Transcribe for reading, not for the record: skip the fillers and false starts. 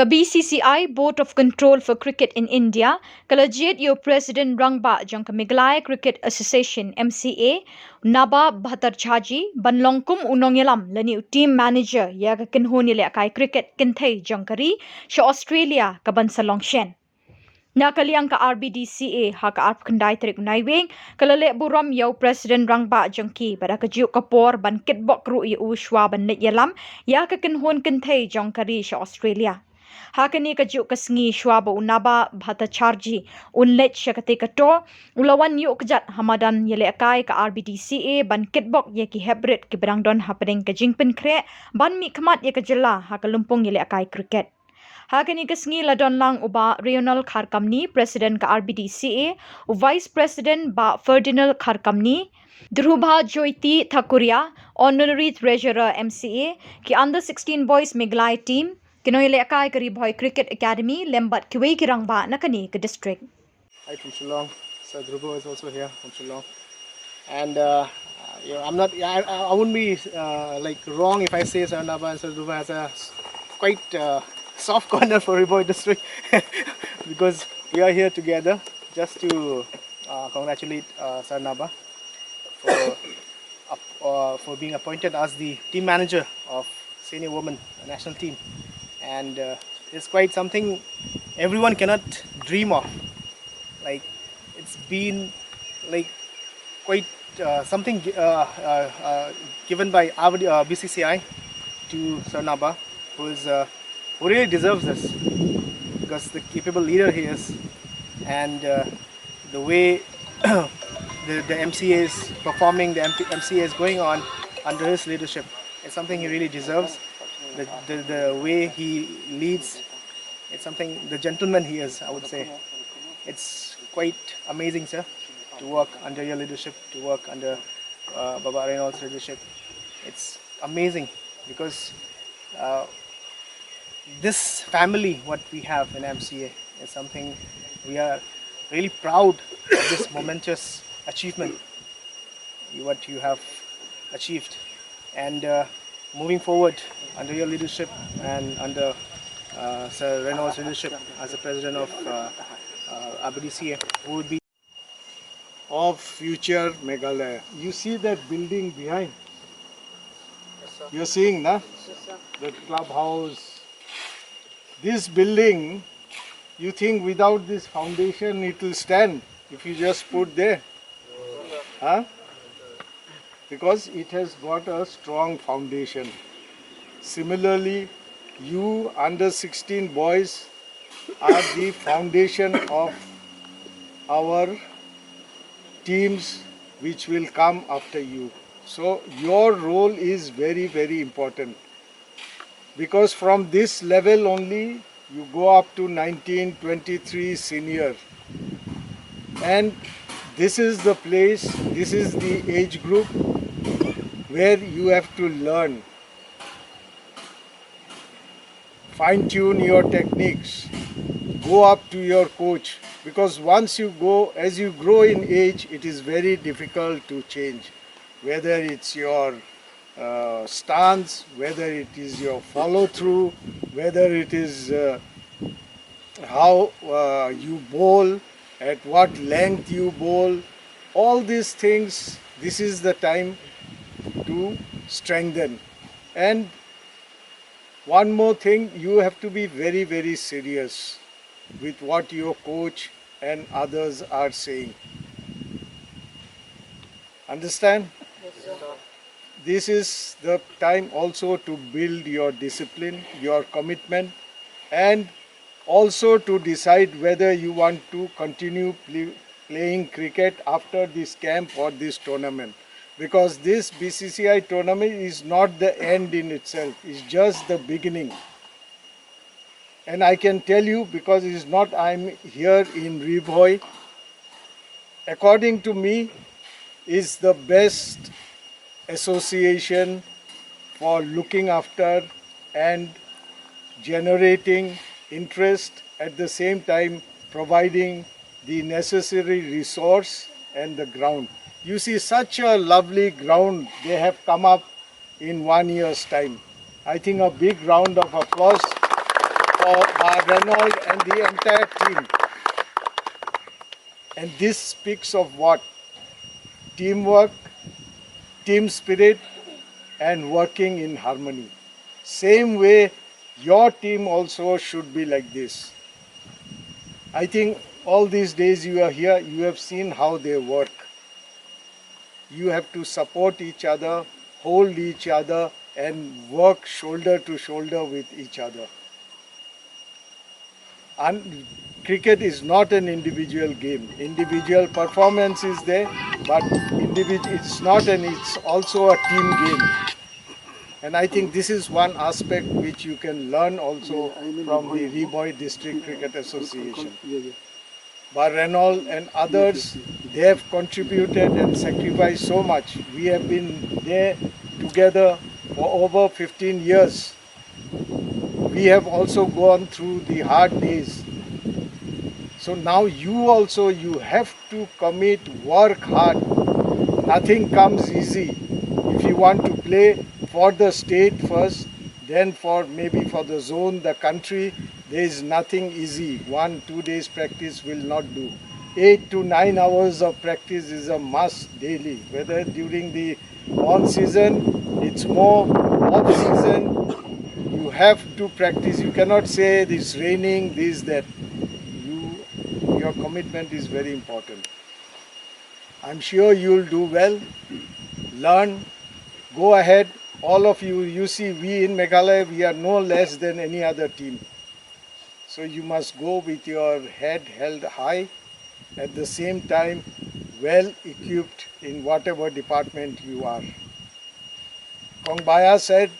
BCCI Board of Control for Cricket in India, jied President Rangbah jong Meghalaya Cricket Association MCA, Naba Bhattacharjee, Banlongkum nongïalam lani team manager ya kynhun ïalehkai cricket kynthei jong Sha Australia Shillong shen. Naka liang Rbdca kandai tarik Naiweing burom President Rangbah jongki pada kajuh kapor ban Kitbok shwa ban nongïalam ya kynhun kynthei jong Sha Australia. Hakani kajuh kasngi shwa Naba Bhattacharjee Leit Sha ulawan kejat hamadan ïalehkai Rbdca ban Kitbok ki hebrit ki berangdon happening jingpen kre ban mi khamat Jylla lumpung ïalehkai cricket. Hakani kasngi ladon lang Bah Rayonald Kharkamni, President Rbdca, Vice President Ferdinald Kharkamni, Dhrubajyoti Thakuria, Honorary Treasurer MCA, ki under 16 boys Meghalaya Team, ïalehkai Ribhoi Cricket Academy, lembat kiwei ki Rangbah nakani ke district. Hi from Shillong. Sir Ribhoi is also here from Shillong. And I wouldn't be wrong if I say Sir Naba and Sir Ribhoi has a quite soft corner for Ribhoi district because we are here together just to congratulate Sir Naba for being appointed as the team manager of senior women national team, and it's quite something everyone cannot dream of. Like, it's been like quite something given by our BCCI to Sir Naba, who really deserves this because the capable leader he is, and the way the MCA is performing, the MCA is going on under his leadership. It's something he really deserves. The way he leads, it's something, the gentleman he is, I would say. It's quite amazing, sir, to work under your leadership, to work under Bah Rayonald's leadership. It's amazing because this family, what we have in MCA, is something we are really proud of, this momentous achievement, what you have achieved. And moving forward under your leadership and under Sir Rayonald's leadership as the president of Rbdca, who would be of future Meghalaya. You see that building behind? Yes, sir. You're seeing, na? Yes, sir. The clubhouse. This building, you think without this foundation it will stand if you just put there? Huh? Because it has got a strong foundation. Similarly, you under 16 boys are the foundation of our teams which will come after you. So your role is very, very important, because from this level only you go up to 19, 23 senior, and this is the place, this is the age group where you have to learn, fine-tune your techniques, go up to your coach, because once you go, as you grow in age, it is very difficult to change, whether it's your stance, whether it is your follow-through, whether it is how you bowl, at what length you bowl, all these things, this is the time to strengthen. And one more thing, you have to be very, very serious with what your coach and others are saying. Understand? Yes, sir. This is the time also to build your discipline, your commitment, and also to decide whether you want to continue playing cricket after this camp or this tournament. Because this BCCI tournament is not the end in itself, it's just the beginning. And I can tell you, because it is not I'm here in Ribhoi, according to me, is the best association for looking after and generating interest, at the same time providing the necessary resource and the ground. You see, such a lovely ground they have come up in 1 year's time. I think a big round of applause for for Bah Rayonald and the entire team. And this speaks of what? Teamwork, team spirit, and working in harmony. Same way, your team also should be like this. I think all these days you are here, you have seen how they work. You have to support each other, hold each other, and work shoulder to shoulder with each other. And cricket is not an individual game. Individual performance is there, but it's not, and it's also a team game. And I think this is one aspect which you can learn also from the Ribhoi District Cricket Association. Bah Rayonald and others, they have contributed and sacrificed so much. We have been there together for over 15 years. We have also gone through the hard days. So now you also, you have to commit, work hard. Nothing comes easy. If you want to play for the state first, then maybe for the zone, the country, there is nothing easy. 1-2 days practice will not do. 8 to 9 hours of practice is a must daily. Whether during the on season, it's more off season, you have to practice. You cannot say it's raining, this, that. Your commitment is very important. I'm sure you'll do well. Learn, go ahead. All of you, you see, we in Meghalaya, we are no less than any other team. So you must go with your head held high, at the same time well equipped in whatever department you are. Kongbaya said,